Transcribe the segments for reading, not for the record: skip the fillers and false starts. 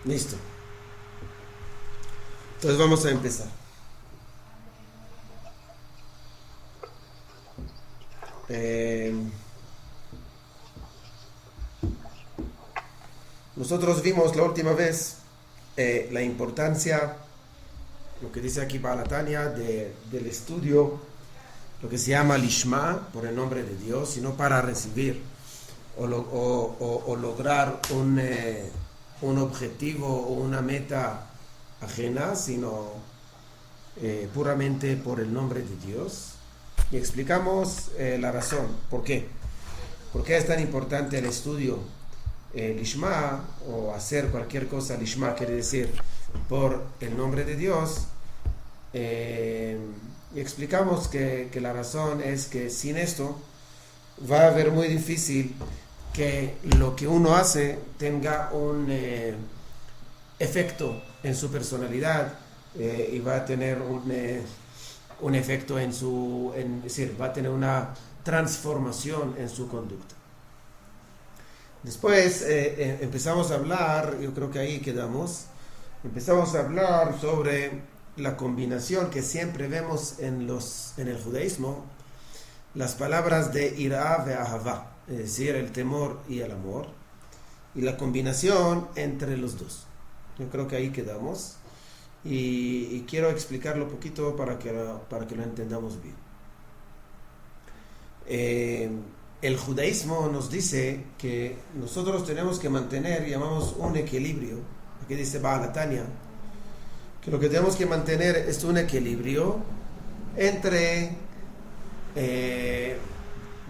Listo. Entonces vamos a empezar. Eh, Nosotros vimos la última vez la importancia, lo que dice aquí Balatania, del estudio, lo que se llama Lishma, por el nombre de Dios, sino para recibir o lograr un objetivo o una meta ajena, sino puramente por el nombre de Dios. Y explicamos la razón, ¿por qué? ¿Por qué es tan importante el estudio Lishma o hacer cualquier cosa? Lishma quiere decir por el nombre de Dios. Y explicamos que la razón es que sin esto va a ser muy difícil que lo que uno hace tenga un efecto en su personalidad y va a tener un efecto es decir, va a tener una transformación en su conducta. Después empezamos a hablar, yo creo que ahí quedamos, empezamos a hablar sobre la combinación que siempre vemos en el judaísmo, las palabras de ira ve ahavá, es decir, el temor y el amor, y la combinación entre los dos. Yo creo que ahí quedamos, y quiero explicarlo un poquito para que lo entendamos bien. El judaísmo nos dice que nosotros tenemos que mantener, llamamos un equilibrio, aquí dice Balatania, que lo que tenemos que mantener es un equilibrio entre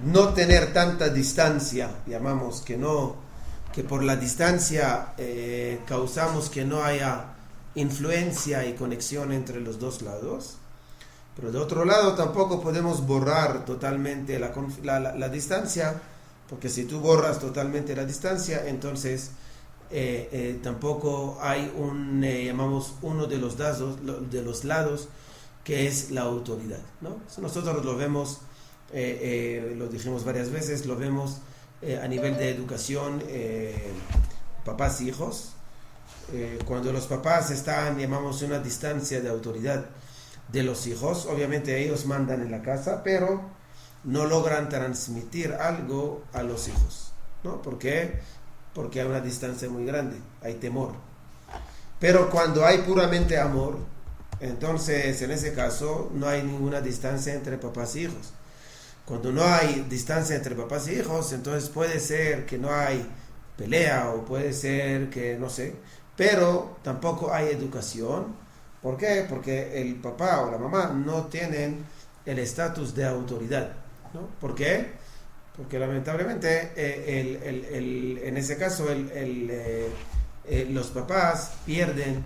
no tener tanta distancia, llamamos que por la distancia causamos que no haya influencia y conexión entre los dos lados, pero de otro lado tampoco podemos borrar totalmente la distancia, porque si tú borras totalmente la distancia, entonces tampoco hay llamamos uno de los lados que es la autoridad, ¿no? Nosotros lo vemos, lo dijimos varias veces, lo vemos a nivel de educación, papás y hijos. Cuando los papás están, llamamos, una distancia de autoridad de los hijos, obviamente ellos mandan en la casa, pero no logran transmitir algo a los hijos, ¿no? ¿Por qué? Porque hay una distancia muy grande, hay temor. Pero cuando hay puramente amor, entonces en ese caso no hay ninguna distancia entre papás y hijos. Cuando no hay distancia entre papás y hijos, entonces puede ser que no hay pelea o puede ser que no sé, pero tampoco hay educación. ¿Por qué? Porque el papá o la mamá no tienen el estatus de autoridad, ¿no? ¿Por qué? Porque lamentablemente en ese caso los papás pierden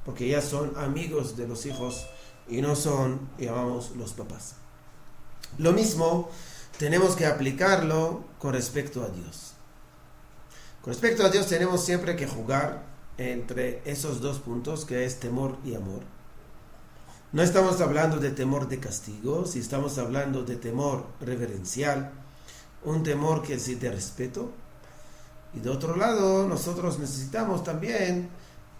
porque ya son amigos de los hijos y no son, llamamos, los papás. Lo mismo tenemos que aplicarlo con respecto a Dios. Con respecto a Dios tenemos siempre que jugar entre esos dos puntos, que es temor y amor. No estamos hablando de temor de castigo, si estamos hablando de temor reverencial, un temor que es de respeto. Y de otro lado, nosotros necesitamos también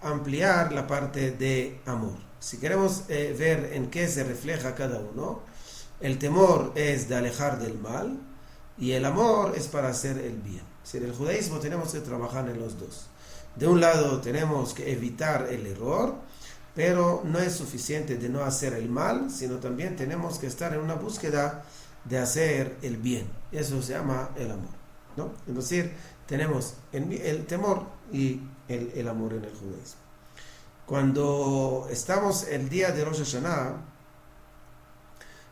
ampliar la parte de amor. Si queremos ver en qué se refleja cada uno, el temor es de alejar del mal y el amor es para hacer el bien. Si en el judaísmo tenemos que trabajar en los dos. De un lado tenemos que evitar el error, pero no es suficiente de no hacer el mal, sino también tenemos que estar en una búsqueda de hacer el bien. Eso se llama el amor, ¿no? Es decir, tenemos el temor y el amor en el judaísmo. Cuando estamos el día de Rosh Hashanah,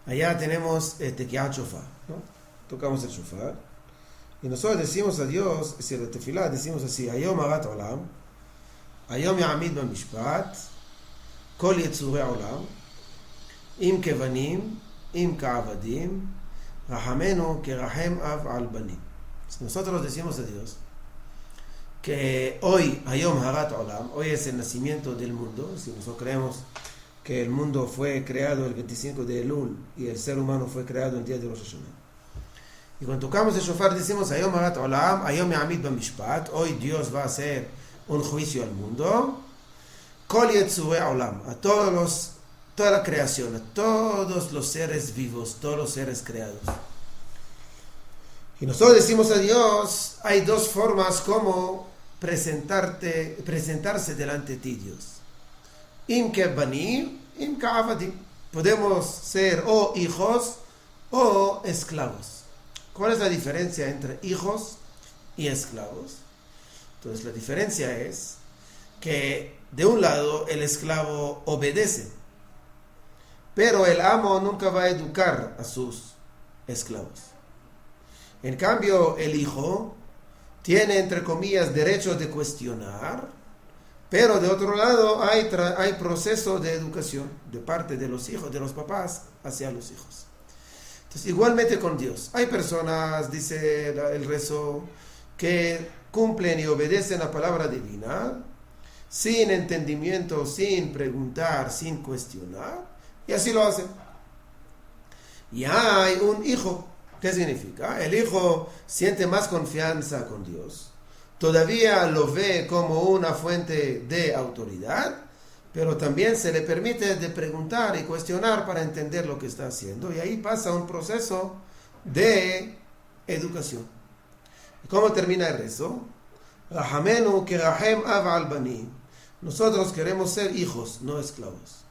allá tenemos Tekiat Shofar, ¿no? Tocamos el shofar y nosotros decimos a Dios, es decir, el tefilá, decimos así: Hayom harat olam, Hayom ya'amid b'mishpat, kol yetzurei olam, im kevanim, im ka'avadim, rahamenu kerahem av al banim. Nosotros decimos a Dios que hoy, Hayom harat olam, hoy es el nacimiento del mundo. Si nosotros creemos que el mundo fue creado el 25 de Elul y el ser humano fue creado el día de Rosh Hashanah. Y cuando tocamos el shofar decimos: Hayom harat olam, Hayom ya'amid b'mishpat, hoy Dios va a hacer un juicio al mundo. Kol Yetzurei Olam, toda la creación, a todos los seres vivos, todos los seres creados. Y nosotros decimos a Dios, hay dos formas como presentarse delante de ti, Dios. Im kebanim, im ka'avadim. Podemos ser o hijos o esclavos. ¿Cuál es la diferencia entre hijos y esclavos? Entonces la diferencia es que de un lado el esclavo obedece, pero el amo nunca va a educar a sus esclavos. En cambio, el hijo tiene, entre comillas, derecho de cuestionar, pero de otro lado hay proceso de educación de parte de los hijos, de los papás hacia los hijos. Entonces, igualmente con Dios. Hay personas, dice el rezo, que cumplen y obedecen la palabra divina sin entendimiento, sin preguntar, sin cuestionar, y así lo hacen. Y hay un hijo. ¿Qué significa? El hijo siente más confianza con Dios, todavía lo ve como una fuente de autoridad, pero también se le permite de preguntar y cuestionar para entender lo que está haciendo, y ahí pasa un proceso de educación. ¿Cómo termina el rezo? Rahamenu kerahem av al banim. Nosotros queremos ser hijos, no esclavos.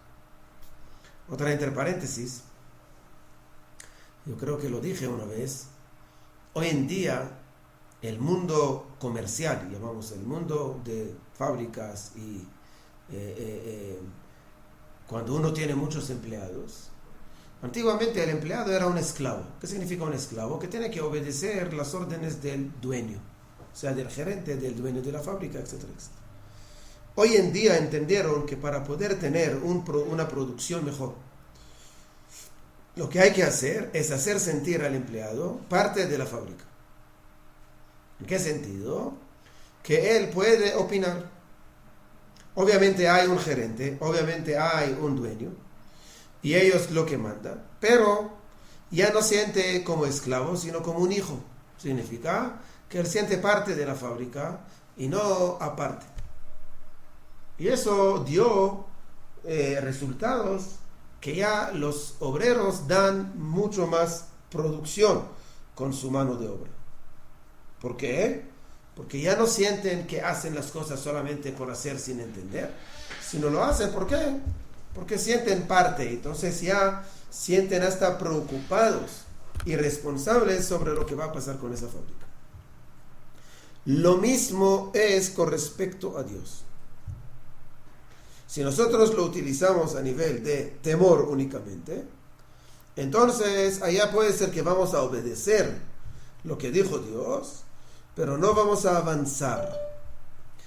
Otra entre paréntesis. Yo creo que lo dije una vez. Hoy en día, el mundo comercial, llamamos el mundo de fábricas y cuando uno tiene muchos empleados, antiguamente el empleado era un esclavo. ¿Qué significa un esclavo? Que tiene que obedecer las órdenes del dueño, o sea, del gerente, del dueño de la fábrica, etcétera, etcétera. Hoy en día entendieron que para poder tener una producción mejor, lo que hay que hacer es hacer sentir al empleado parte de la fábrica. ¿En qué sentido? Que él puede opinar. Obviamente hay un gerente, obviamente hay un dueño, y ellos lo que mandan, pero ya no siente como esclavo, sino como un hijo. Significa que él siente parte de la fábrica y no aparte. Y eso dio resultados que ya los obreros dan mucho más producción con su mano de obra. ¿Por qué? Porque ya no sienten que hacen las cosas solamente por hacer sin entender, sino lo hacen, ¿por qué? Porque sienten parte, entonces ya sienten hasta preocupados y responsables sobre lo que va a pasar con esa fábrica. Lo mismo es con respecto a Dios. Si nosotros lo utilizamos a nivel de temor únicamente, entonces allá puede ser que vamos a obedecer lo que dijo Dios, pero no vamos a avanzar.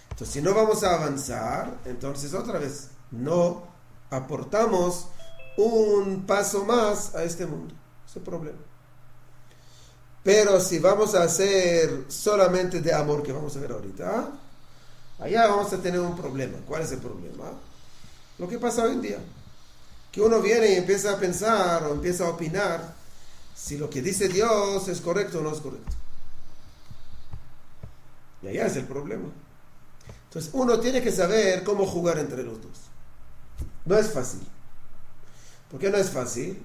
Entonces, si no vamos a avanzar, entonces otra vez no aportamos un paso más a este mundo. Ese problema. Pero si vamos a hacer solamente de amor, que vamos a ver ahorita, allá vamos a tener un problema. ¿Cuál es el problema? Lo que pasa hoy en día, que uno viene y empieza a pensar o empieza a opinar si lo que dice Dios es correcto o no es correcto. Y allá es el problema. Entonces uno tiene que saber cómo jugar entre los dos. No es fácil. ¿Por qué no es fácil?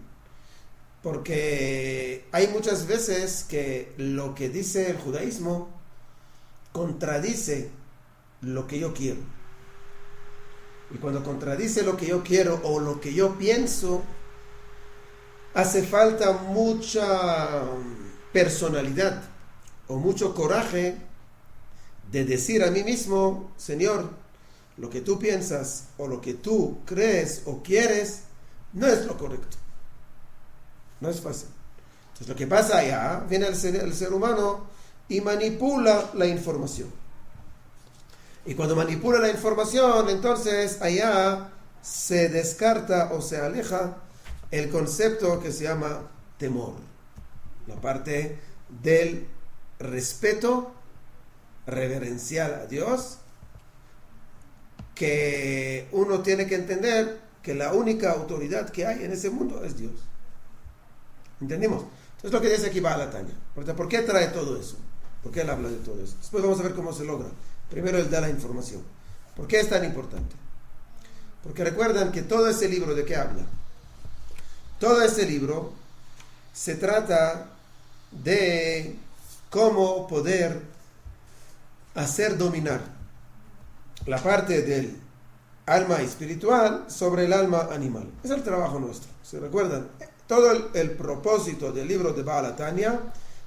Porque hay muchas veces que lo que dice el judaísmo contradice lo que yo quiero. Y cuando contradice lo que yo quiero o lo que yo pienso, hace falta mucha personalidad o mucho coraje de decir a mí mismo, Señor, lo que tú piensas o lo que tú crees o quieres no es lo correcto. No es fácil. Entonces lo que pasa allá, viene el ser humano y manipula la información. Y cuando manipula la información, entonces allá se descarta o se aleja el concepto que se llama temor. La parte del respeto reverencial a Dios, que uno tiene que entender que la única autoridad que hay en ese mundo es Dios. ¿Entendimos? Entonces lo que dice aquí va a la Tanya. ¿Por qué trae todo eso? ¿Por qué él habla de todo eso? Después vamos a ver cómo se logra Primero él da la información. ¿Por qué es tan importante? Porque recuerdan que todo ese libro, ¿de qué habla? Todo ese libro se trata de cómo poder hacer dominar la parte del alma espiritual sobre el alma animal. Es el trabajo nuestro. ¿Se recuerdan? Todo el propósito del libro de Baal HaTanya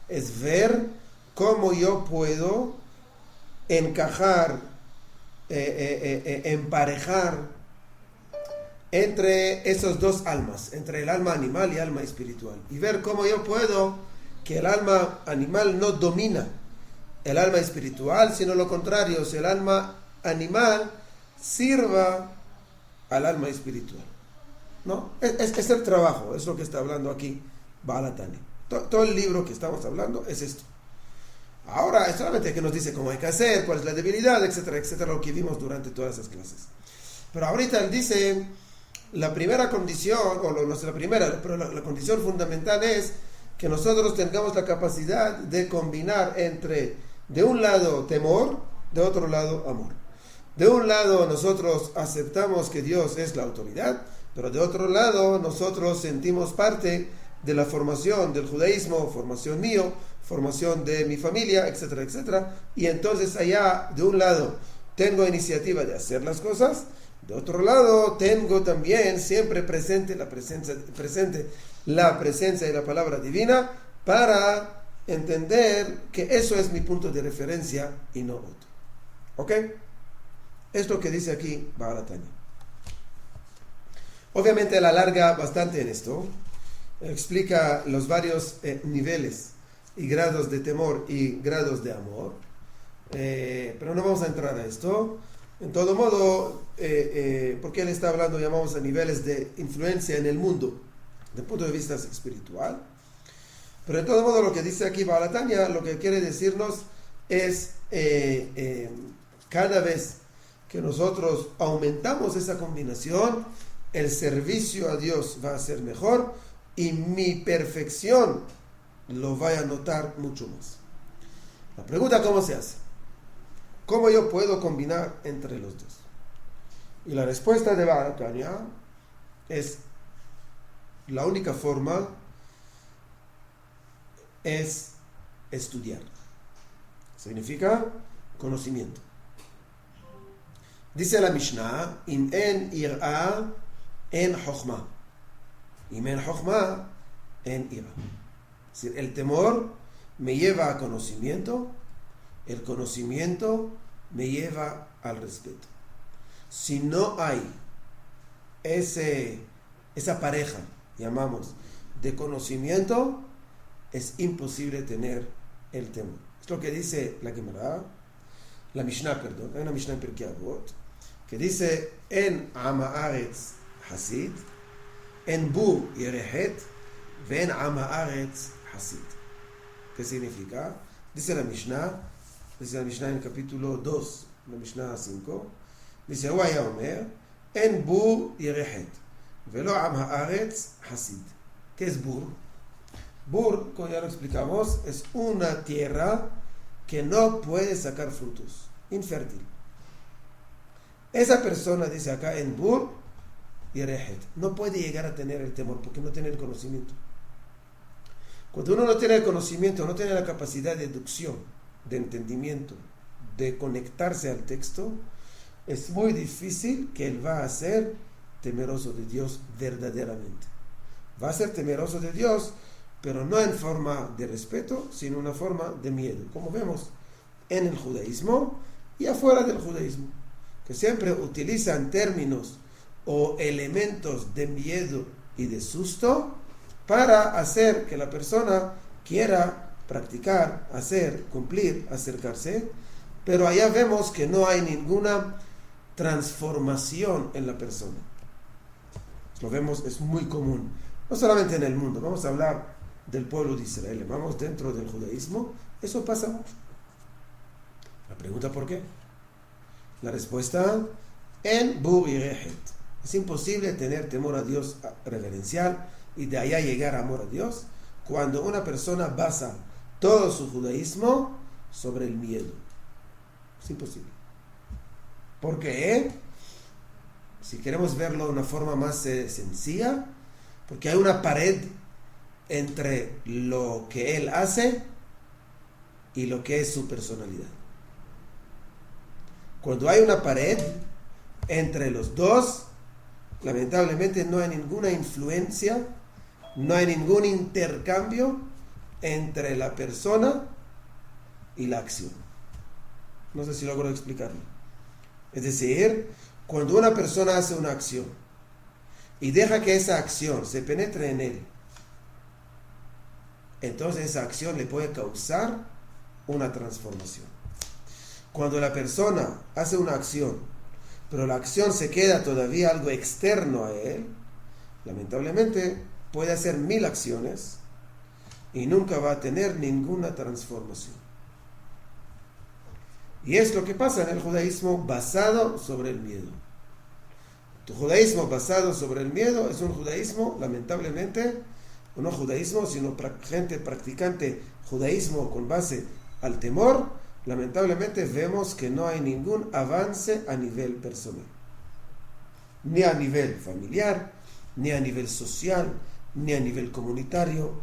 es ver cómo yo puedo encajar, emparejar entre esos dos almas, entre el alma animal y el alma espiritual, y ver cómo yo puedo que el alma animal no domina el alma espiritual, sino lo contrario, si el alma animal sirva al alma espiritual. ¿No? Es el trabajo, es lo que está hablando aquí Baal HaTanya. Todo el libro que estamos hablando es esto. Ahora es solamente que nos dice cómo hay que hacer, cuál es la debilidad, etcétera, etcétera, lo que vimos durante todas esas clases. Pero ahorita él dice, la primera condición, no es la primera, pero la condición fundamental es que nosotros tengamos la capacidad de combinar entre, de un lado, temor, de otro lado, amor. De un lado, nosotros aceptamos que Dios es la autoridad, pero de otro lado, nosotros sentimos parte de la formación del judaísmo, formación mío, formación de mi familia, etcétera, etcétera. Y entonces allá, de un lado, tengo iniciativa de hacer las cosas, de otro lado, tengo también siempre presente la presencia de la palabra divina para entender que eso es mi punto de referencia y no otro. ¿Ok? Es lo que dice aquí Baal HaTanya. Obviamente él alarga bastante en esto, explica los varios niveles y grados de temor y grados de amor, pero no vamos a entrar a esto. En todo modo, porque él está hablando, llamamos a niveles de influencia en el mundo, desde el punto de vista espiritual. Pero en todo modo, lo que dice aquí Baal HaTanya, lo que quiere decirnos es, cada vez que nosotros aumentamos esa combinación, el servicio a Dios va a ser mejor y mi perfección lo va a notar mucho más. La pregunta, ¿cómo se hace? ¿Cómo yo puedo combinar entre los dos? Y la respuesta de Baal HaTanya es, la única forma es estudiar. Significa conocimiento. Dice la Mishnah, Im en ir'a, en chokhmah. Im en chokhmah, en ira. Es decir, el temor me lleva a conocimiento, el conocimiento me lleva al respeto. Si no hay esa pareja, llamamos, de conocimiento, es imposible tener el temor. Es lo que dice la Gemara, la Mishnah, perdón, hay una Mishnah en Pirkei Avot, que dice, en Am Haaretz Hasid, en Bur Yerehet, ven Am Haaretz Hasid. ¿Qué significa? Dice la Mishnah en el capítulo 2, la Mishnah 5, dice, Huaya Omer, en Bur Yerehet, velo Am Haaretz Hasid. ¿Qué es Bur? Bur, como ya lo explicamos, es una tierra que no puede sacar frutos, infértil. Esa persona, dice acá en Bur Yerehet, no puede llegar a tener el temor porque no tiene el conocimiento. Cuando uno no tiene el conocimiento, no tiene la capacidad de deducción, de entendimiento, de conectarse al texto, es muy difícil que él va a ser temeroso de Dios verdaderamente. Va a ser temeroso de Dios, pero no en forma de respeto, sino en una forma de miedo, como vemos en el judaísmo y afuera del judaísmo, que siempre utilizan términos o elementos de miedo y de susto para hacer que la persona quiera practicar, hacer, cumplir, acercarse, pero allá vemos que no hay ninguna transformación en la persona. Lo vemos, es muy común, no solamente en el mundo, vamos a hablar del pueblo de Israel, vamos dentro del judaísmo, eso pasa mucho. La pregunta, ¿por qué? La respuesta, en Bur Yerehet. Es imposible tener temor a Dios reverencial y de allá llegar a amor a Dios cuando una persona basa todo su judaísmo sobre el miedo, Es imposible. ¿Por qué? Si queremos verlo de una forma más sencilla, porque hay una pared entre lo que él hace y lo que es su personalidad. Cuando hay una pared entre los dos, lamentablemente no hay ninguna influencia, no hay ningún intercambio entre la persona y la acción. No sé si logro explicarlo. Es decir, cuando una persona hace una acción y deja que esa acción se penetre en él, entonces esa acción le puede causar una transformación. Cuando la persona hace una acción, pero la acción se queda todavía algo externo a él, lamentablemente puede hacer 1000 acciones y nunca va a tener ninguna transformación. Y es lo que pasa en el judaísmo basado sobre el miedo. Tu judaísmo basado sobre el miedo es un judaísmo, lamentablemente, no judaísmo, sino gente practicante judaísmo con base al temor. Lamentablemente vemos que no hay ningún avance a nivel personal, ni a nivel familiar, ni a nivel social, ni a nivel comunitario,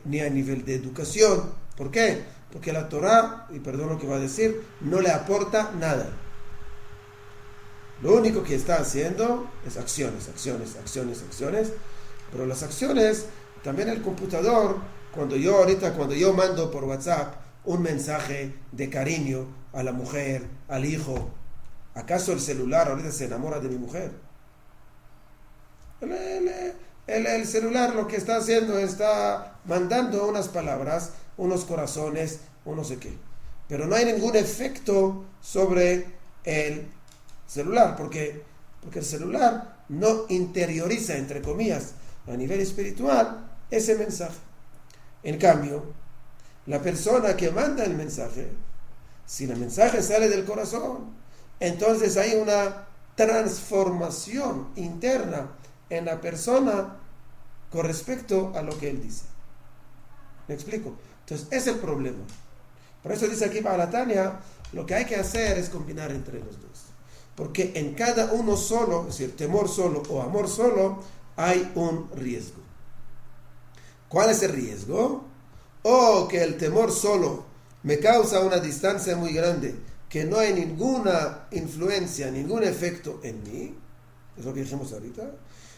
ni a nivel de educación. ¿Por qué? Porque la Torá, y perdón lo que va a decir, no le aporta nada. Lo único que está haciendo es acciones, pero las acciones, también el computador, cuando yo mando por WhatsApp un mensaje de cariño a la mujer, al hijo, ¿acaso el celular ahorita se enamora de mi mujer? El celular lo que está haciendo está mandando unas palabras, unos corazones, un no sé qué, pero no hay ningún efecto sobre el celular, porque el celular no interioriza, entre comillas, a nivel espiritual ese mensaje. En cambio, la persona que manda el mensaje, si el mensaje sale del corazón, entonces hay una transformación interna en la persona con respecto a lo que él dice. ¿Me explico? Entonces, ese es el problema. Por eso dice aquí Baal HaTanya, lo que hay que hacer es combinar entre los dos. Porque en cada uno solo, es decir, temor solo o amor solo, hay un riesgo. ¿Cuál es el riesgo? O que el temor solo me causa una distancia muy grande, que no hay ninguna influencia, ningún efecto en mí. Es lo que dijimos ahorita.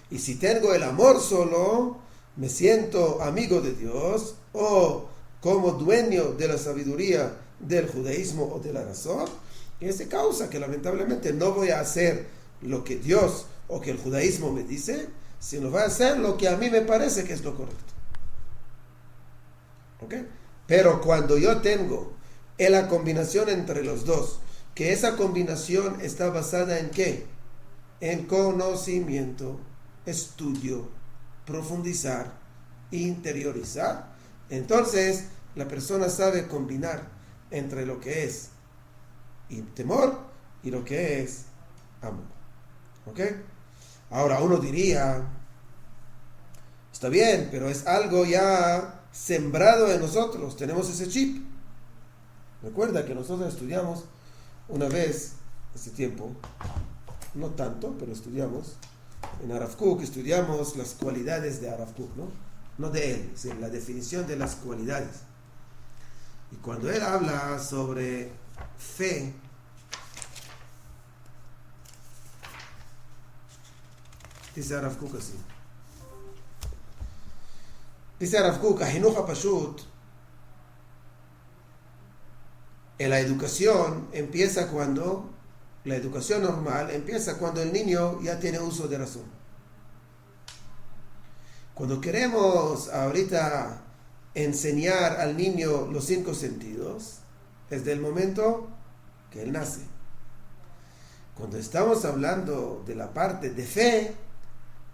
Y si tengo el amor solo, me siento amigo de Dios o como dueño de la sabiduría del judaísmo o de la razón. Y eso causa que lamentablemente no voy a hacer lo que Dios o que el judaísmo me dice, sino voy a hacer lo que a mí me parece que es lo correcto. ¿Ok? Pero cuando yo tengo la combinación entre los dos, que esa combinación está basada en ¿qué? En conocimiento, estudio, profundizar, interiorizar, entonces la persona sabe combinar entre lo que es temor y lo que es amor. ¿Ok? Ahora uno diría, está bien, pero es algo ya sembrado en nosotros, tenemos ese chip. Recuerda que nosotros estudiamos una vez, hace tiempo, no tanto, pero estudiamos en Arav Kook, estudiamos las cualidades de Arav Kook, no de él, sino la definición de las cualidades. Y cuando él habla sobre fe, dice Arav Kook así. Dice Arav Kook, Ahinuch HaPashut, en la educación empieza cuando, la educación normal empieza cuando el niño ya tiene uso de razón. Cuando queremos ahorita enseñar al niño los 5 sentidos, es del momento que él nace. Cuando estamos hablando de la parte de fe,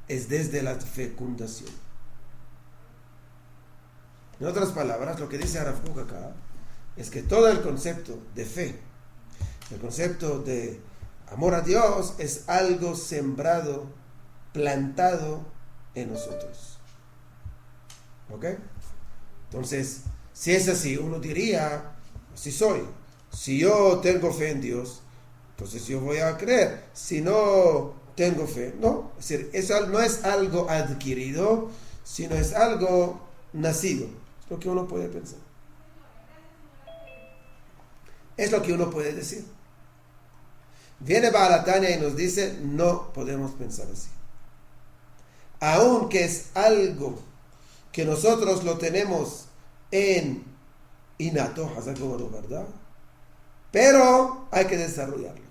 es desde la fecundación. En otras palabras, lo que dice Arav Kook acá, es que todo el concepto de fe, el concepto de amor a Dios, es algo sembrado, plantado en nosotros. ¿Ok? Entonces, si es así, uno diría, así soy. Si yo tengo fe en Dios, entonces yo voy a creer. Si no tengo fe, no. Es decir, eso no es algo adquirido, sino es algo nacido. Es lo que uno puede pensar. Es lo que uno puede decir. Viene Baal HaTanya y nos dice, no podemos pensar así. Aunque es algo que nosotros lo tenemos en innato, ¿verdad? Pero hay que desarrollarlo.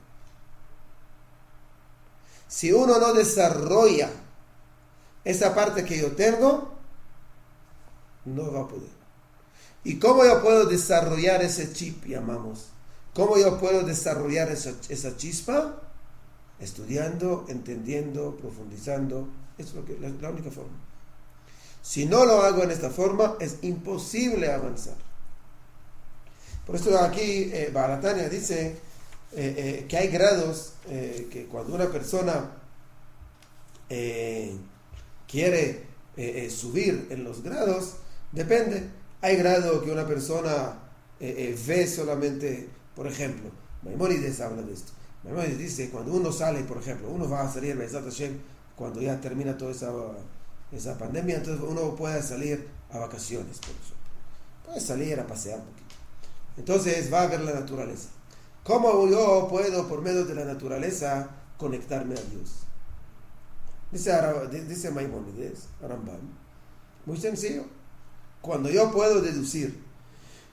Si uno no desarrolla esa parte que yo tengo, no va a poder. ¿Y cómo yo puedo desarrollar ese chip, llamamos? ¿Cómo yo puedo desarrollar esa chispa? Estudiando, entendiendo, profundizando. Es la única forma. Si no lo hago en esta forma, es imposible avanzar. Por eso aquí Baal HaTanya dice que hay grados que cuando una persona quiere subir en los grados, depende. Hay grado que una persona ve solamente, por ejemplo, Maimónides habla de esto. Maimónides dice, cuando uno sale, por ejemplo, uno va a salir, Be'ezrat Hashem, cuando ya termina toda esa pandemia, entonces uno puede salir a vacaciones, por ejemplo. Puede salir a pasear un poquito. Entonces va a ver la naturaleza. ¿Cómo yo puedo, por medio de la naturaleza, conectarme a Dios? Dice Maimónides, Rambam, muy sencillo. Cuando yo puedo deducir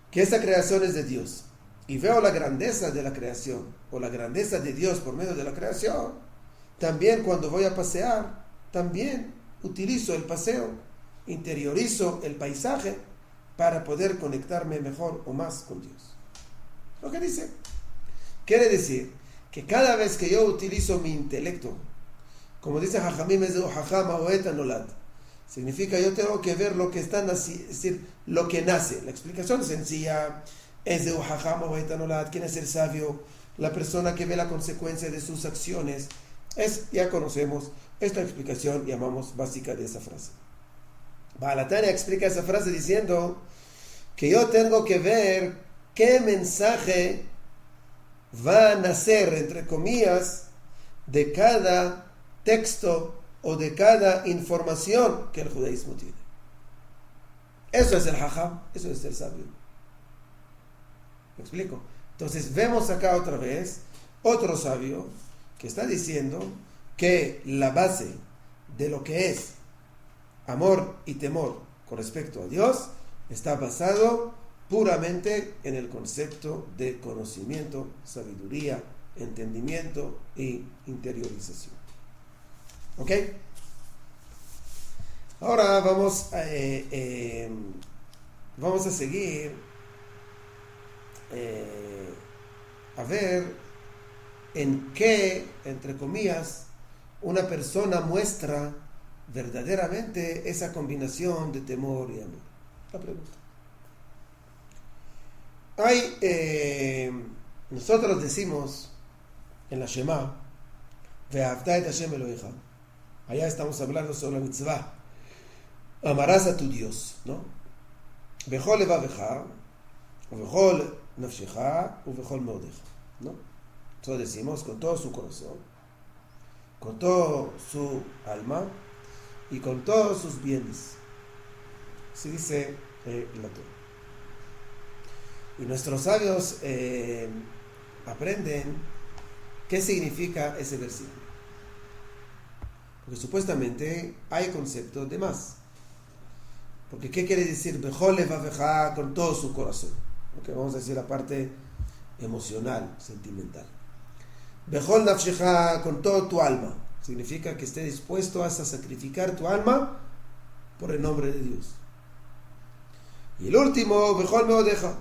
que esa creación es de Dios y veo la grandeza de la creación o la grandeza de Dios por medio de la creación, también cuando voy a pasear, también utilizo el paseo, interiorizo el paisaje para poder conectarme mejor o más con Dios. Lo que dice. Quiere decir que cada vez que yo utilizo mi intelecto, como dice Jajamim, es de Jajama o Etanolad, significa yo tengo que ver lo que está naciendo, es decir, lo que nace. La explicación sencilla es de Jajama o Etanolad. ¿Quién es el sabio? La persona que ve la consecuencia de sus acciones. Ya conocemos esta explicación, llamamos básica de esa frase. Baal HaTanya explica esa frase diciendo que yo tengo que ver qué mensaje va a nacer, entre comillas, de cada texto o de cada información que el judaísmo tiene. Eso es el jajam, eso es el sabio. ¿Me explico? Entonces vemos acá otra vez otro sabio que está diciendo que la base de lo que es amor y temor con respecto a Dios está basado puramente en el concepto de conocimiento, sabiduría, entendimiento y interiorización. ¿Ok? Ahora vamos a seguir a ver en qué, entre comillas, una persona muestra verdaderamente esa combinación de temor y amor. La pregunta. Nosotros decimos en la Shema, Ve'avta et Hashem Elohecha. Allá estamos hablando sobre la mitzvah. Amarás a tu Dios, ¿no? Bechol levavecha, ubechol nafshecha, ubechol meodecha, ¿no? Entonces decimos con todo su corazón, con todo su alma y con todos sus bienes. Así dice la Torah. Y nuestros sabios aprenden qué significa ese versículo. Porque supuestamente hay conceptos de más. Porque ¿qué quiere decir? Bechol levavecha, con todo su corazón. Okay, vamos a decir la parte emocional, sentimental. Bechol nafshecha, con todo tu alma. Significa que estés dispuesto a sacrificar tu alma por el nombre de Dios. Y el último, bechol meodecha,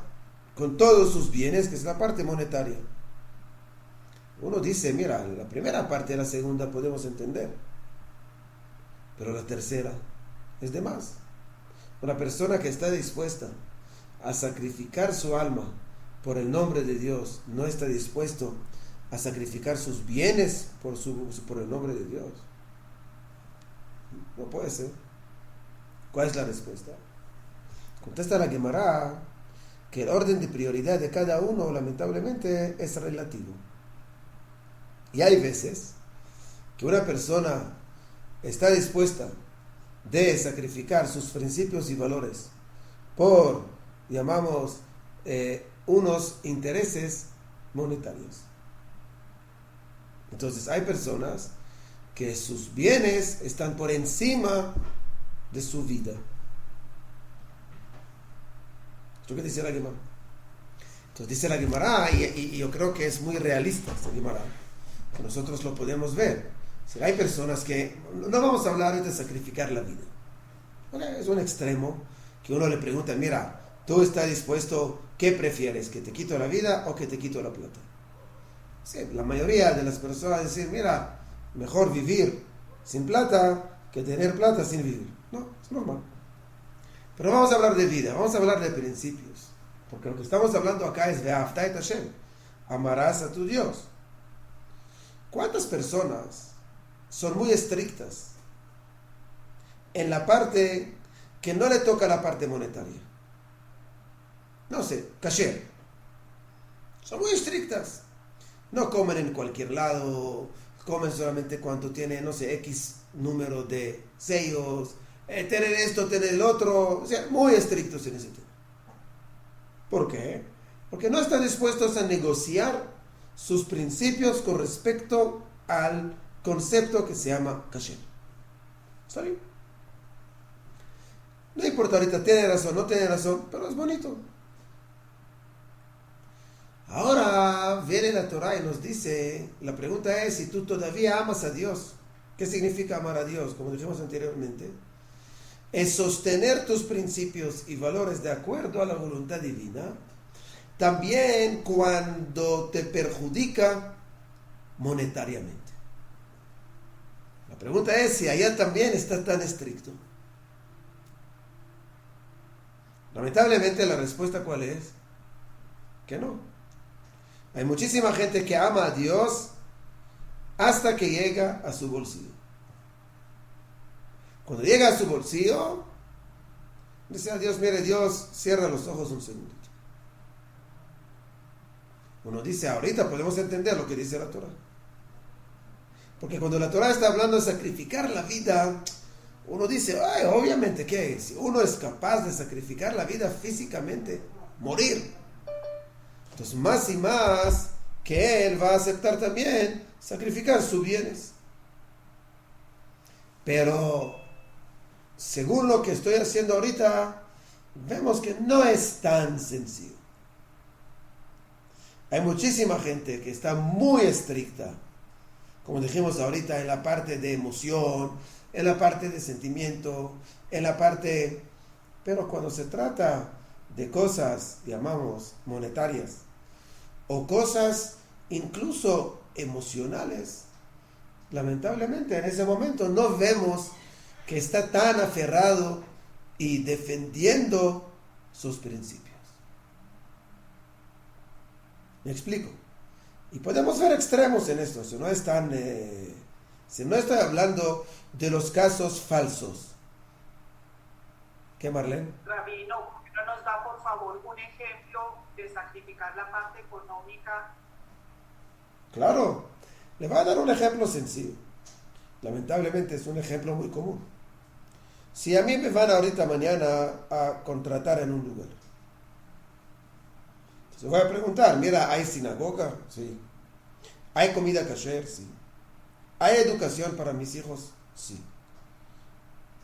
con todos sus bienes, que es la parte monetaria. Uno dice, mira, la primera parte y la segunda podemos entender, pero la tercera es de más. Una persona que está dispuesta a sacrificar su alma por el nombre de Dios, no está dispuesto a sacrificar sus bienes por el nombre de Dios. No puede ser. ¿Cuál es la respuesta? Contesta la Gemara que el orden de prioridad de cada uno, lamentablemente, es relativo. Y hay veces que una persona está dispuesta de sacrificar sus principios y valores por, llamamos, unos intereses monetarios. Entonces hay personas que sus bienes están por encima de su vida. ¿Esto qué dice la Gemara? Entonces dice la Gemara, y yo creo que es muy realista esta Gemara, que nosotros lo podemos ver. Si hay personas que, no vamos a hablar de sacrificar la vida. Okay, es un extremo que uno le pregunta, mira, ¿tú estás dispuesto, qué prefieres, que te quito la vida o que te quito la plata? Sí, la mayoría de las personas dicen, mira, mejor vivir sin plata que tener plata sin vivir. No, es normal. Pero vamos a hablar de vida, vamos a hablar de principios. Porque lo que estamos hablando acá es Ve'ahavta et Hashem, amarás a tu Dios. ¿Cuántas personas son muy estrictas en la parte que no le toca la parte monetaria? No sé, kasher. Son muy estrictas. No comen en cualquier lado, comen solamente cuando tiene, no sé, X número de sellos, tener esto, tener el otro, o sea, muy estrictos en ese tema. ¿Por qué? Porque no están dispuestos a negociar sus principios con respecto al concepto que se llama kasher. ¿Está bien? No importa ahorita, tiene razón, no tiene razón, pero es bonito. Ahora viene la Torah y nos dice, la pregunta es si tú todavía amas a Dios. ¿Qué significa amar a Dios? Como dijimos anteriormente, es sostener tus principios y valores de acuerdo a la voluntad divina, también cuando te perjudica monetariamente. La pregunta es si allá también está tan estricto. Lamentablemente la respuesta ¿cuál es? Que no. Hay muchísima gente que ama a Dios hasta que llega a su bolsillo. Cuando llega a su bolsillo, dice a Dios, mire Dios, cierra los ojos un segundito. Uno dice, ahorita podemos entender lo que dice la Torah. Porque cuando la Torah está hablando de sacrificar la vida, uno dice, ay, obviamente que si uno es capaz de sacrificar la vida físicamente, morir. Entonces más y más que él va a aceptar también sacrificar sus bienes. Pero según lo que estoy haciendo ahorita, vemos que no es tan sencillo. Hay muchísima gente que está muy estricta, como dijimos ahorita, en la parte de emoción, en la parte de sentimiento, en la parte... Pero cuando se trata de cosas, llamamos, monetarias, o cosas incluso emocionales, lamentablemente en ese momento no vemos que está tan aferrado y defendiendo sus principios. ¿Me explico? Y podemos ver extremos en esto, si no estoy hablando de los casos falsos. ¿Qué, Marlene? Rabino, ¿por qué no nos da por favor un ejemplo de sacrificar la parte económica? Claro, le voy a dar un ejemplo sencillo. Lamentablemente es un ejemplo muy común. Si a mí me van ahorita mañana a contratar en un lugar, entonces voy a preguntar, mira, ¿hay sinagoga? Sí. ¿Hay comida kasher? Sí. ¿Hay educación para mis hijos? Sí.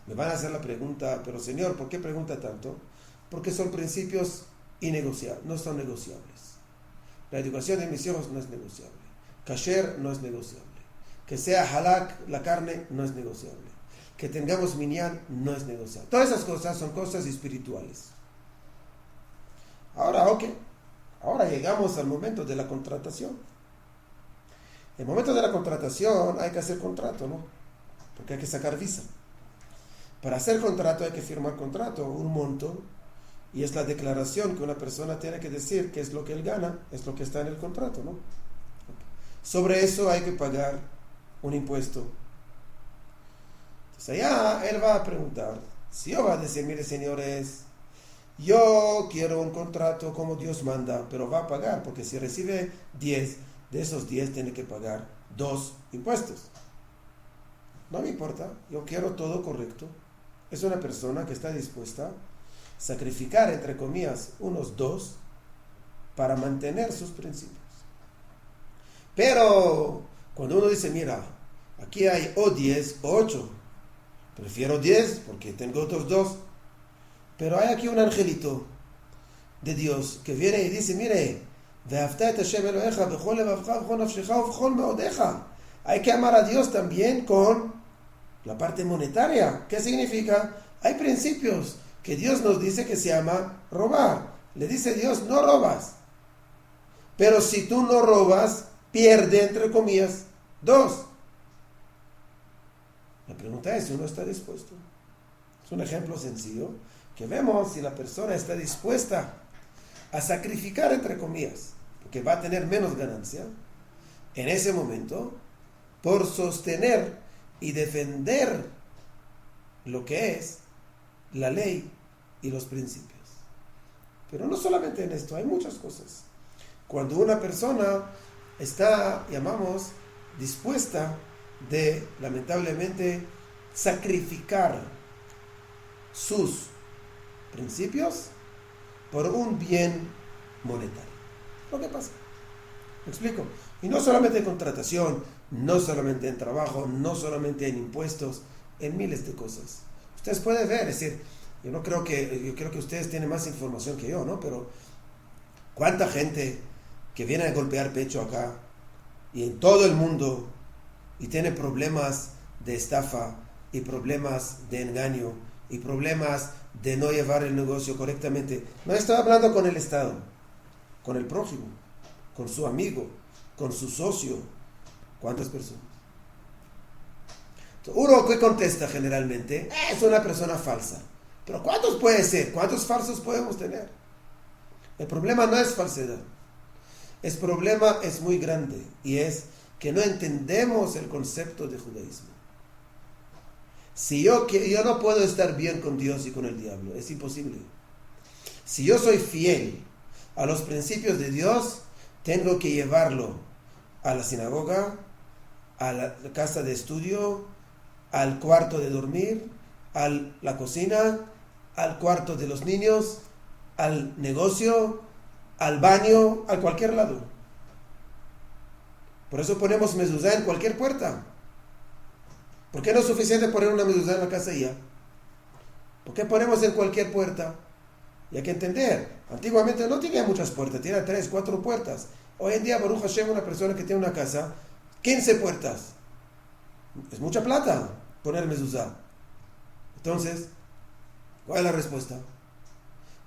Me van a hacer la pregunta, pero Señor, ¿por qué pregunta tanto? Porque son principios innegociables, no son negociables. La educación de mis hijos no es negociable. Kasher no es negociable. Que sea halak, la carne, no es negociable. Que tengamos minyan, no es negociable. Todas esas cosas son cosas espirituales. Ahora llegamos al momento de la contratación. En el momento de la contratación hay que hacer contrato, ¿no? Porque hay que sacar visa. Para hacer contrato hay que firmar contrato, un monto, y es la declaración que una persona tiene que decir que es lo que él gana, es lo que está en el contrato, ¿no? Sobre eso hay que pagar un impuesto. Entonces allá él va a preguntar, si yo va a decir, mire señores, yo quiero un contrato como Dios manda, pero va a pagar, porque si recibe 10, de esos 10 tiene que pagar 2 impuestos. No me importa, yo quiero todo correcto. Es una persona que está dispuesta a sacrificar, entre comillas, unos 2 para mantener sus principios. Pero cuando uno dice, mira, aquí hay o 10 o 8, prefiero 10 porque tengo otros 2. Pero hay aquí un angelito de Dios que viene y dice, mire, hay que amar a Dios también con la parte monetaria. ¿Qué significa? Hay principios que Dios nos dice que se llama robar. Le dice Dios, no robas. Pero si tú no robas, pierde, entre comillas, 2. La pregunta es si uno está dispuesto. Es un ejemplo sencillo que vemos si la persona está dispuesta a sacrificar, entre comillas, porque va a tener menos ganancia en ese momento por sostener y defender lo que es la ley y los principios. Pero no solamente en esto, hay muchas cosas. Cuando una persona está, llamamos, dispuesta de, lamentablemente, sacrificar sus principios por un bien monetario. Lo que pasa. ¿Me explico? Y no solamente en contratación, no solamente en trabajo, no solamente en impuestos, en miles de cosas. Ustedes pueden ver, es decir, yo creo que ustedes tienen más información que yo, ¿no? Pero ¿cuánta gente que viene a golpear pecho acá y en todo el mundo y tiene problemas de estafa y problemas de engaño y problemas de no llevar el negocio correctamente? No estoy hablando con el Estado, con el prójimo, con su amigo, con su socio. ¿Cuántas personas? Uno que contesta generalmente, es una persona falsa. Pero ¿cuántos puede ser? ¿Cuántos falsos podemos tener? El problema no es falsedad. El problema es muy grande y es que no entendemos el concepto de judaísmo. Si yo no puedo estar bien con Dios y con el diablo, es imposible. Si yo soy fiel a los principios de Dios, tengo que llevarlo a la sinagoga, a la casa de estudio, al cuarto de dormir, a la cocina, al cuarto de los niños, al negocio, al baño, a cualquier lado. Por eso ponemos mezuzá en cualquier puerta. ¿Por qué no es suficiente poner una mezuzá en la casa y ya? ¿Por qué ponemos en cualquier puerta? Y hay que entender, antiguamente no tenía muchas puertas, tenía 3, 4 puertas. Hoy en día, Baruch Hashem, una persona que tiene una casa, 15 puertas. Es mucha plata poner mezuzá. Entonces, ¿cuál es la respuesta?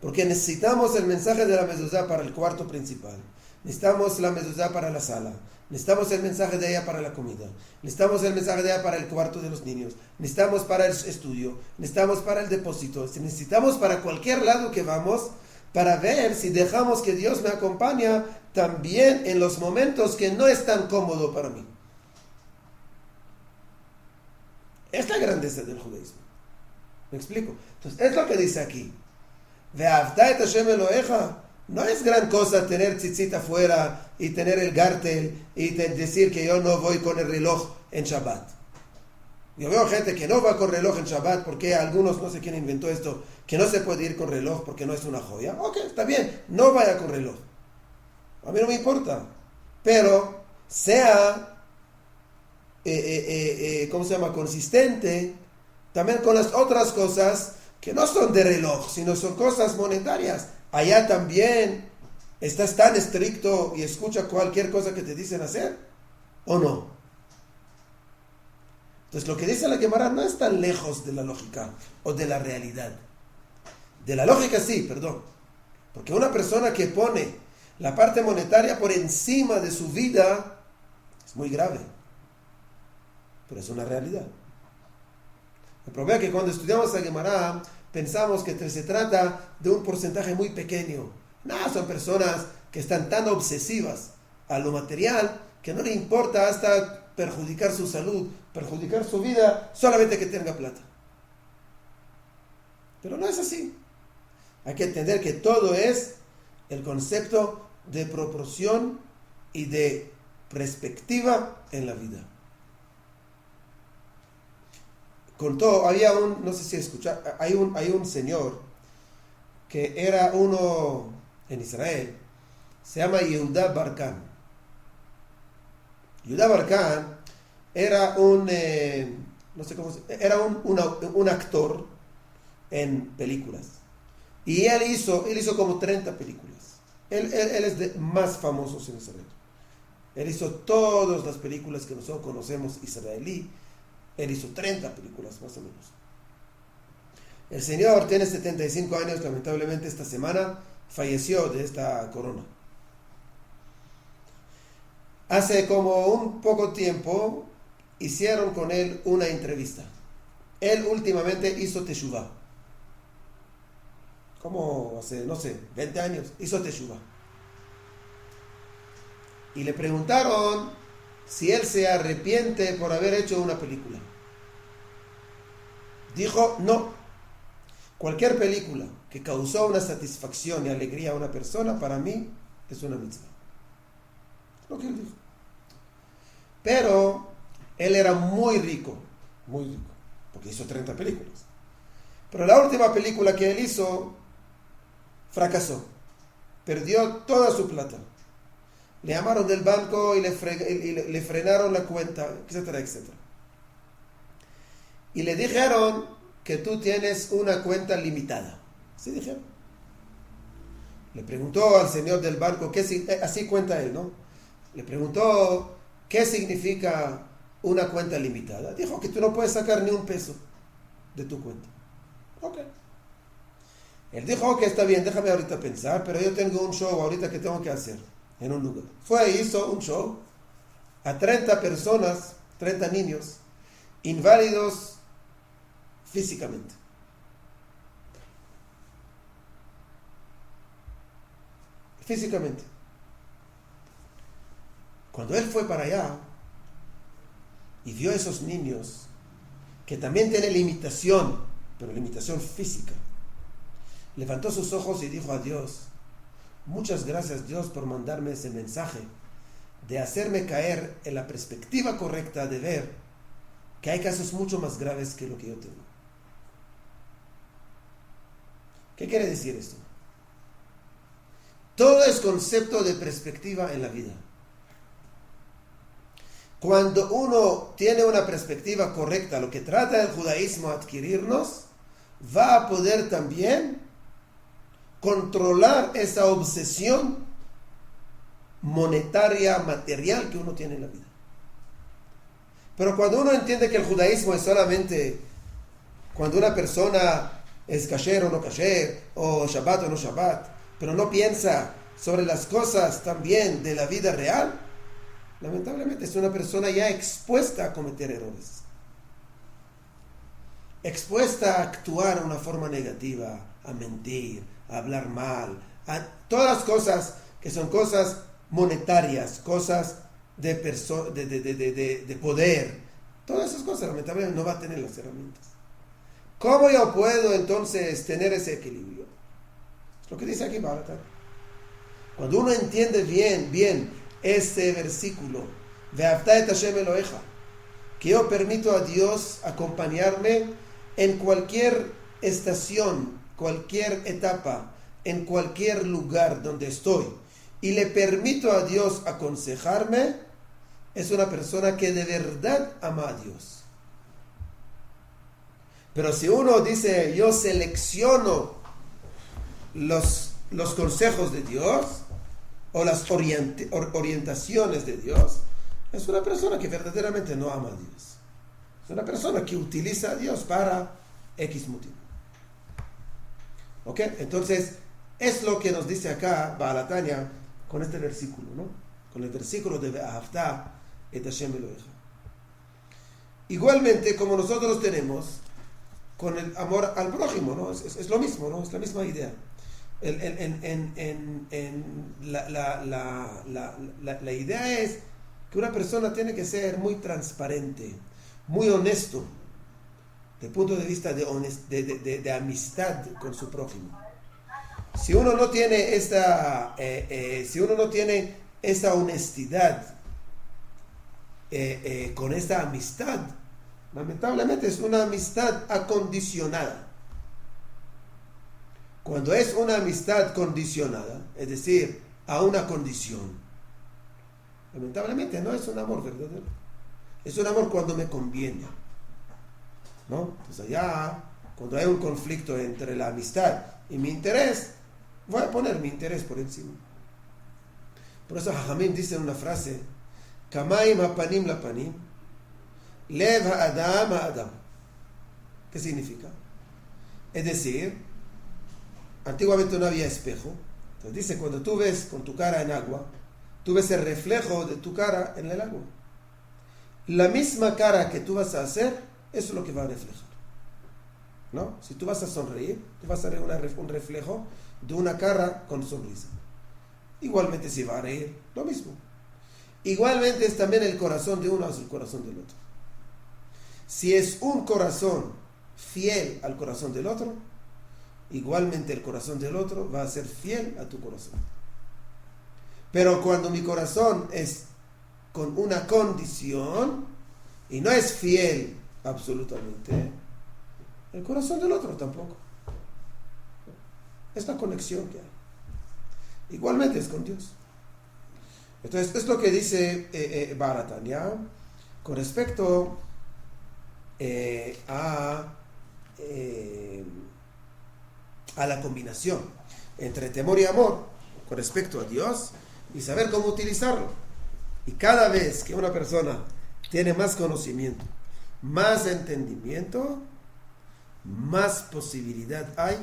Porque necesitamos el mensaje de la mezuzá para el cuarto principal. Necesitamos la mezuzá para la sala. Necesitamos el mensaje de ella para la comida. Necesitamos el mensaje de ella para el cuarto de los niños. Necesitamos para el estudio. Necesitamos para el depósito. Necesitamos para cualquier lado que vamos, para ver si dejamos que Dios me acompañe también en los momentos que no es tan cómodo para mí. Es la grandeza del judaísmo. ¿Me explico? Entonces, es lo que dice aquí. Ve'avta et Hashem Eloheja. No es gran cosa tener tzitzit afuera y tener el gartel y decir que yo no voy con el reloj en Shabbat. Yo veo gente que no va con reloj en Shabbat porque algunos, no sé quién inventó esto, que no se puede ir con reloj porque no es una joya. Ok, está bien, no vaya con reloj. A mí no me importa. Pero sea, ¿cómo se llama? Consistente también con las otras cosas que no son de reloj, sino son cosas monetarias. Allá también estás tan estricto y escucha cualquier cosa que te dicen hacer, ¿o no? Entonces lo que dice la Gemara no es tan lejos de la lógica o de la realidad. De la lógica sí, perdón. Porque una persona que pone la parte monetaria por encima de su vida es muy grave. Pero es una realidad. El problema es que cuando estudiamos la Gemara pensamos que se trata de un porcentaje muy pequeño. No, son personas que están tan obsesivas a lo material que no le importa hasta perjudicar su salud, perjudicar su vida, solamente que tenga plata. Pero no es así. Hay que entender que todo es el concepto de proporción y de perspectiva en la vida. Contó, había un, no sé si escucharon, hay un señor que era uno en Israel, se llama Yehuda Barkan. Yehuda Barkan era no sé cómo era un actor en películas. Y él hizo como 30 películas. Él es de más famosos en Israel. Él hizo todas las películas que nosotros conocemos israelí. Él hizo 30 películas más o menos. El señor tiene 75 años, lamentablemente esta semana falleció de esta corona. Hace como un poco tiempo hicieron con él una entrevista. Él últimamente hizo teshuvah. Como hace, no sé, 20 años, hizo teshuvah. Y le preguntaron si él se arrepiente por haber hecho una película. Dijo, no. Cualquier película que causó una satisfacción y alegría a una persona, para mí, es una mitzvah. Lo que él dijo. Pero él era muy rico, porque hizo 30 películas. Pero la última película que él hizo fracasó. Perdió toda su plata. Le llamaron del banco y le frenaron la cuenta, etcétera, etcétera. Y le dijeron que tú tienes una cuenta limitada. ¿Sí dijeron? Le preguntó al señor del banco, así cuenta él, ¿no? Le preguntó, ¿qué significa una cuenta limitada? Dijo que tú no puedes sacar ni un peso de tu cuenta. Ok. Él dijo, ok, está bien, déjame ahorita pensar, pero yo tengo un show ahorita que tengo que hacer en un lugar. Fue y hizo un show a 30 personas, 30 niños, inválidos físicamente. Físicamente. Cuando él fue para allá y vio a esos niños que también tienen limitación, pero limitación física, levantó sus ojos y dijo a Dios, muchas gracias Dios por mandarme ese mensaje, de hacerme caer en la perspectiva correcta de ver que hay casos mucho más graves que lo que yo tengo. ¿Qué quiere decir esto? Todo es concepto de perspectiva en la vida. Cuando uno tiene una perspectiva correcta, lo que trata el judaísmo adquirirnos, va a poder también controlar esa obsesión monetaria, material que uno tiene en la vida. Pero cuando uno entiende que el judaísmo es solamente cuando una persona es kasher o no kasher, o Shabbat o no Shabbat, pero no piensa sobre las cosas también de la vida real, lamentablemente es una persona ya expuesta a cometer errores, expuesta a actuar de una forma negativa, a mentir, a hablar mal, a todas las cosas que son cosas monetarias, cosas de poder. Todas esas cosas lamentablemente no va a tener las herramientas. ¿Cómo yo puedo entonces tener ese equilibrio? Es lo que dice aquí Balatán. Cuando uno entiende bien este versículo, Ve'afta et Hashem Eloheja, que yo permito a Dios acompañarme en cualquier estación, cualquier etapa, en cualquier lugar donde estoy, y le permito a Dios aconsejarme, es una persona que de verdad ama a Dios. Pero si uno dice, yo selecciono los consejos de Dios, o las orientaciones de Dios, es una persona que verdaderamente no ama a Dios. Es una persona que utiliza a Dios para X motivo. ¿Ok? Entonces, es lo que nos dice acá Baalatania con este versículo, ¿no? Con el versículo de Ve'afta et Hashem Eloheja. Igualmente, como nosotros tenemos con el amor al prójimo, ¿no? Es lo mismo, ¿no? Es la misma idea. La idea es que una persona tiene que ser muy transparente, muy honesto, desde el punto de vista de amistad con su prójimo. Si uno no tiene si uno no tiene esta honestidad con esta amistad, lamentablemente es una amistad acondicionada. Cuando es una amistad condicionada, es decir, a una condición, lamentablemente no es un amor verdadero. Es un amor cuando me conviene, ¿no? Pues allá, cuando hay un conflicto entre la amistad y mi interés, voy a poner mi interés por encima. Por eso Jajamim dice una frase: Kamaim hapanim lapanim, lev ha'adam ha'adam. ¿Qué significa? Es decir, antiguamente no había espejo. Entonces dice, cuando tú ves con tu cara en agua, tú ves el reflejo de tu cara en el agua. La misma cara que tú vas a hacer, eso es lo que va a reflejar, ¿no? Si tú vas a sonreír, tú vas a ver un reflejo de una cara con sonrisa. Igualmente si va a reír, lo mismo. Igualmente es también el corazón de uno hacia el corazón del otro. Si es un corazón fiel al corazón del otro, igualmente el corazón del otro va a ser fiel a tu corazón. Pero cuando mi corazón es con una condición y no es fiel absolutamente, el corazón del otro tampoco. Es la conexión que hay. Igualmente es con Dios. Entonces, es lo que dice Baratanya con respecto a la combinación entre temor y amor con respecto a Dios y saber cómo utilizarlo. Y cada vez que una persona tiene más conocimiento, más entendimiento, más posibilidad hay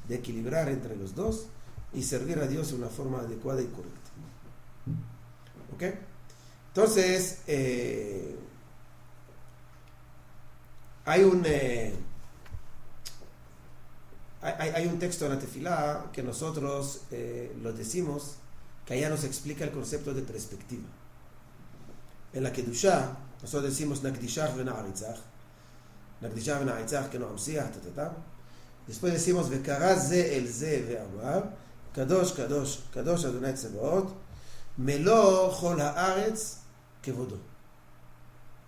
de equilibrar entre los dos y servir a Dios de una forma adecuada y correcta. ¿Ok? Entonces, hay un texto en la tefilá que nosotros lo decimos, que allá nos explica el concepto de perspectiva. En la Kedushá, nosotros decimos Nakdishach v'na'aritzach, Nakdishach v'na'aritzach que no amsiach, después decimos V'karaz ze el ze ve'amar, Kadosh, Kadosh, Kadosh Adonai Tzebaot, Melo chol haaretz kevodo.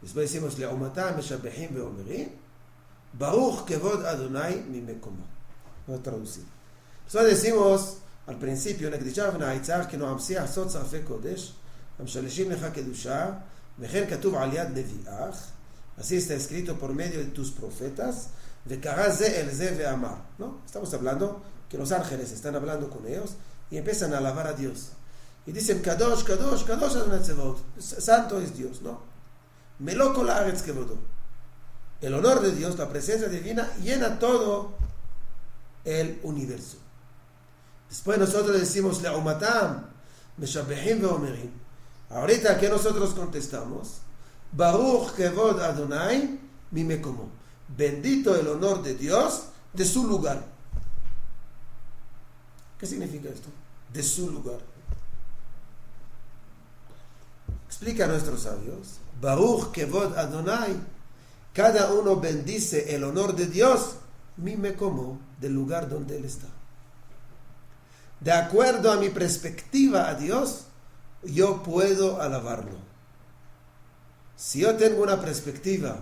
Después decimos Le'umatam meshabechim ve'omerim, Baruch kevod Adonai mimekomo. Vamos a traducir. Nosotros decimos al principio Nakdishach v'na'aritzach que no amsiach sot tzarfei kodesh, המשלשים לך קדושה, וכן כתוב על יד נביאך, así está escrito por medio de tus profetas, וקרא זה אל זה ואמר, ¿no? Estamos hablando que los ángeles están hablando con ellos y empiezan a alabar a Dios. Y dicen, Kadosh, Kadosh, Kadosh Adonai Tzebaot, santo es Dios, ¿no? Meló kol haaretz kevodo. El honor de Dios, la presencia divina, llena todo el universo. Después nosotros decimos, Le'umatam, meshabechim ve'omerim. Ahorita que nosotros contestamos, Baruch kevod Adonai mimekomo. Bendito el honor de Dios de su lugar. ¿Qué significa esto? De su lugar. Explica a nuestros sabios, Baruch kevod Adonai, cada uno bendice el honor de Dios, mimekomo, del lugar donde él está. De acuerdo a mi perspectiva a Dios, yo puedo alabarlo. Si yo tengo una perspectiva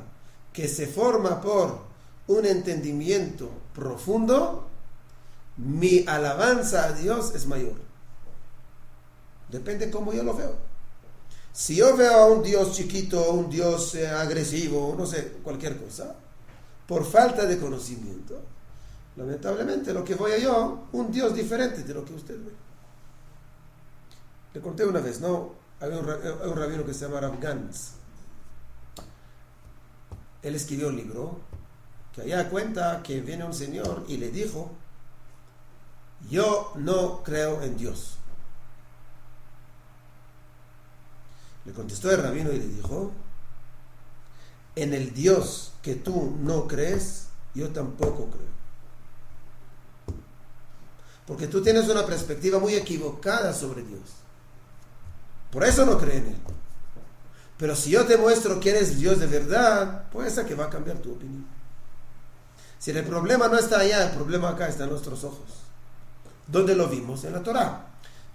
que se forma por un entendimiento profundo, mi alabanza a Dios es mayor. Depende cómo yo lo veo. Si yo veo a un Dios chiquito, un Dios agresivo, no sé, cualquier cosa, por falta de conocimiento, lamentablemente lo que voy a yo, un Dios diferente de lo que usted ve. Le conté una vez, ¿no? Hay un rabino que se llama Rav Gantz. Él escribió un libro que allá cuenta que viene un señor y le dijo, yo no creo en Dios. Le contestó el rabino y le dijo, en el Dios que tú no crees, yo tampoco creo. Porque tú tienes una perspectiva muy equivocada sobre Dios. Por eso no creen en él. Pero si yo te muestro que eres Dios de verdad, puede ser que va a cambiar tu opinión. Si el problema no está allá, el problema acá está en nuestros ojos. ¿Dónde lo vimos? En la Torá.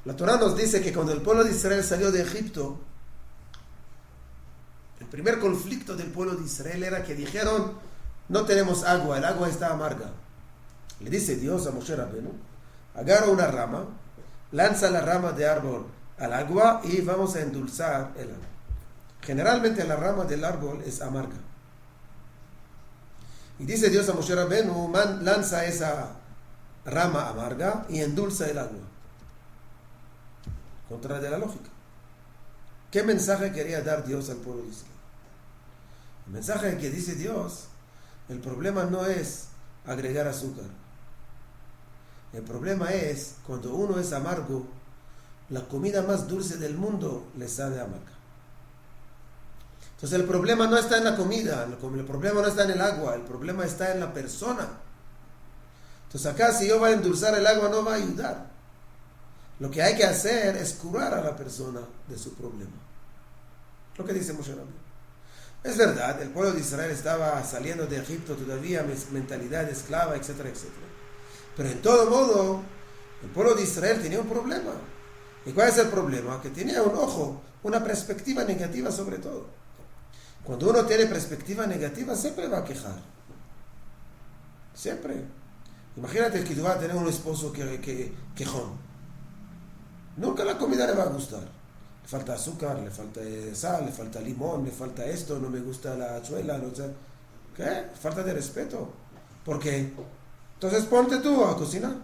La Torá nos dice que cuando el pueblo de Israel salió de Egipto, el primer conflicto del pueblo de Israel era que dijeron, no tenemos agua, el agua está amarga. Le dice Dios a Moshe Rabbeinu, agarra una rama, lanza la rama de árbol al agua y vamos a endulzar el agua. Generalmente la rama del árbol es amarga. Y dice Dios a Moshe Rabbeinu, lanza esa rama amarga y endulza el agua. Contra de la lógica. ¿Qué mensaje quería dar Dios al pueblo de Israel? El mensaje que dice Dios, el problema no es agregar azúcar. El problema es cuando uno es amargo, la comida más dulce del mundo le sabe amarga. Entonces el problema no está en la comida, el problema no está en el agua, el problema está en la persona. Entonces acá si yo voy a endulzar el agua no va a ayudar. Lo que hay que hacer es curar a la persona de su problema. Lo que dice Moshe Rabbeinu. Es verdad, el pueblo de Israel estaba saliendo de Egipto todavía, mentalidad esclava, etcétera, etcétera. Pero en todo modo, el pueblo de Israel tenía un problema. ¿Y cuál es el problema? Que tenía un ojo, una perspectiva negativa sobre todo. Cuando uno tiene perspectiva negativa, siempre va a quejar. Siempre. Imagínate que tú vas a tener un esposo quejón. Nunca la comida le va a gustar. Le falta azúcar, le falta sal, le falta limón, le falta esto, no me gusta la hachuela, no sé. ¿Qué? Falta de respeto. ¿Por qué? Entonces ponte tú a cocinar.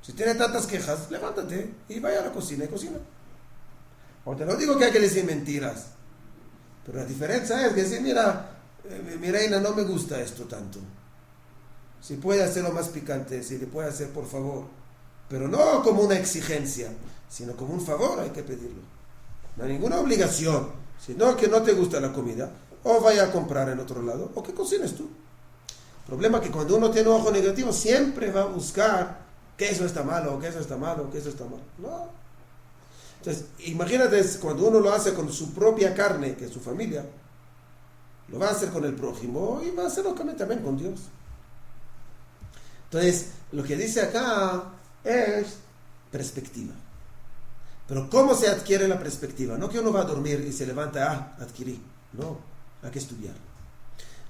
Si tiene tantas quejas, levántate y vaya a la cocina y cocina. O te lo digo que hay que decir mentiras. Pero la diferencia es que decir, mira, mi reina, no me gusta esto tanto. Si puede hacerlo más picante, si le puede hacer, por favor. Pero no como una exigencia, sino como un favor hay que pedirlo. No hay ninguna obligación, sino que no te gusta la comida, o vaya a comprar en otro lado, o que cocines tú. El problema es que cuando uno tiene un ojo negativo, siempre va a buscar que eso está malo, que eso está malo, que eso está malo. No. Entonces, imagínate cuando uno lo hace con su propia carne, que es su familia, lo va a hacer con el prójimo y va a hacerlo también con Dios. Entonces, lo que dice acá es perspectiva. Pero ¿cómo se adquiere la perspectiva? No que uno va a dormir y se levanta, adquirí. No, hay que estudiar.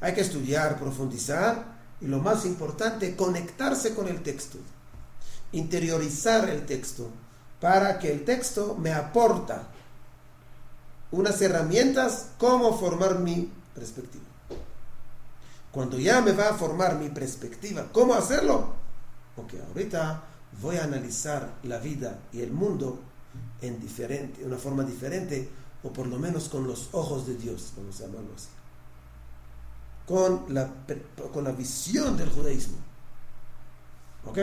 Hay que estudiar, profundizar y lo más importante, conectarse con el texto. Interiorizar el texto para que el texto me aporta unas herramientas cómo formar mi perspectiva. Cuando ya me va a formar mi perspectiva, ¿cómo hacerlo? Porque ahorita voy a analizar la vida y el mundo en una forma diferente, o por lo menos con los ojos de Dios, vamos a llamarlo así. Con la visión del judaísmo. ¿Ok?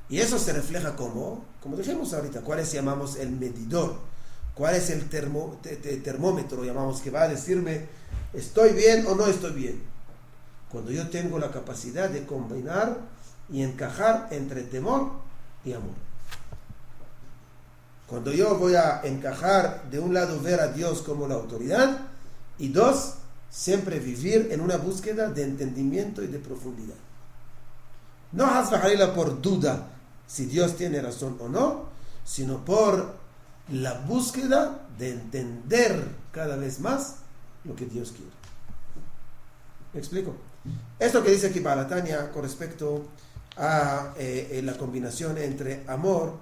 Y eso se refleja como dijimos ahorita, ¿cuál es, llamamos, el medidor? ¿Cuál es el termómetro, llamamos, que va a decirme estoy bien o no estoy bien? Cuando yo tengo la capacidad de combinar y encajar entre temor y amor. Cuando yo voy a encajar, de un lado ver a Dios como la autoridad, y dos, siempre vivir en una búsqueda de entendimiento y de profundidad. No hazbajarila por duda si Dios tiene razón o no, sino por la búsqueda de entender cada vez más lo que Dios quiere. ¿Me explico? Esto que dice aquí Baal HaTanya con respecto a la combinación entre amor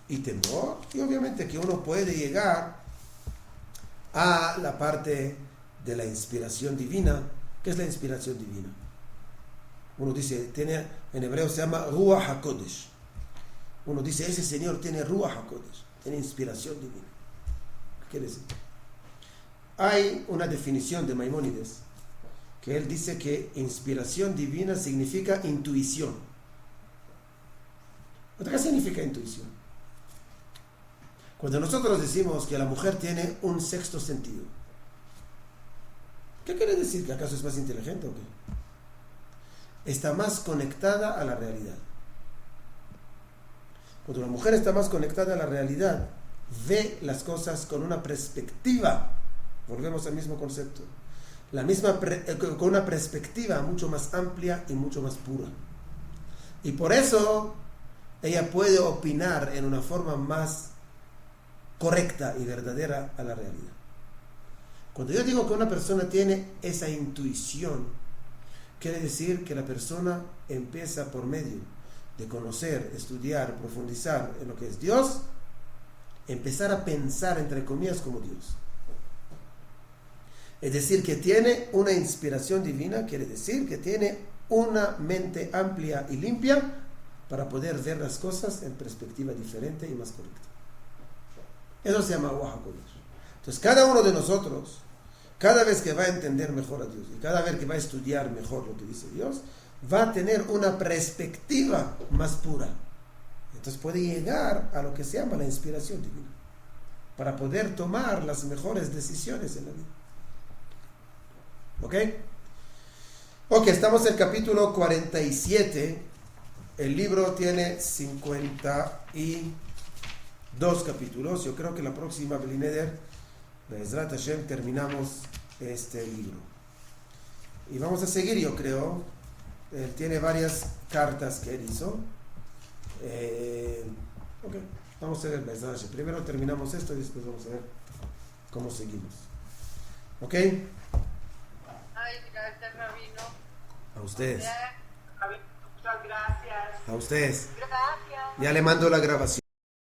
y temor, y obviamente que uno puede llegar a la parte de la inspiración divina. ¿Qué es la inspiración divina? Uno dice, en hebreo se llama Ruach HaKodesh. Uno dice, ese señor tiene Ruach HaKodesh, tiene inspiración divina. ¿Qué quiere decir? Hay una definición de Maimónides que él dice que inspiración divina significa intuición. ¿Qué significa intuición? Cuando nosotros decimos que la mujer tiene un sexto sentido, ¿qué quiere decir? ¿Que acaso es más inteligente o qué? Está más conectada a la realidad. Cuando la mujer está más conectada a la realidad, ve las cosas con una perspectiva. Volvemos al mismo concepto. Con una perspectiva mucho más amplia y mucho más pura. Y por eso ella puede opinar en una forma más correcta y verdadera a la realidad. Cuando yo digo que una persona tiene esa intuición, quiere decir que la persona empieza por medio de conocer, estudiar, profundizar en lo que es Dios, empezar a pensar, entre comillas, como Dios. Es decir, que tiene una inspiración divina, quiere decir que tiene una mente amplia y limpia para poder ver las cosas en perspectiva diferente y más correcta. Eso se llama Ruach HaKodesh. Entonces, cada uno de nosotros, cada vez que va a entender mejor a Dios y cada vez que va a estudiar mejor lo que dice Dios, va a tener una perspectiva más pura. Entonces puede llegar a lo que se llama la inspiración divina para poder tomar las mejores decisiones en la vida. ¿Ok? Ok, estamos en el capítulo 47. El libro tiene 52 capítulos. Yo creo que la próxima Belineder, Be'ezrat Hashem, terminamos este libro. Y vamos a seguir, yo creo. Él tiene varias cartas que él hizo. Ok, vamos a ver Be'ezrat Hashem. Primero terminamos esto y después vamos a ver cómo seguimos. ¿Ok? Ay, gracias, Rabino. A ustedes. Muchas gracias. A ustedes. Gracias. Ya le mando la grabación.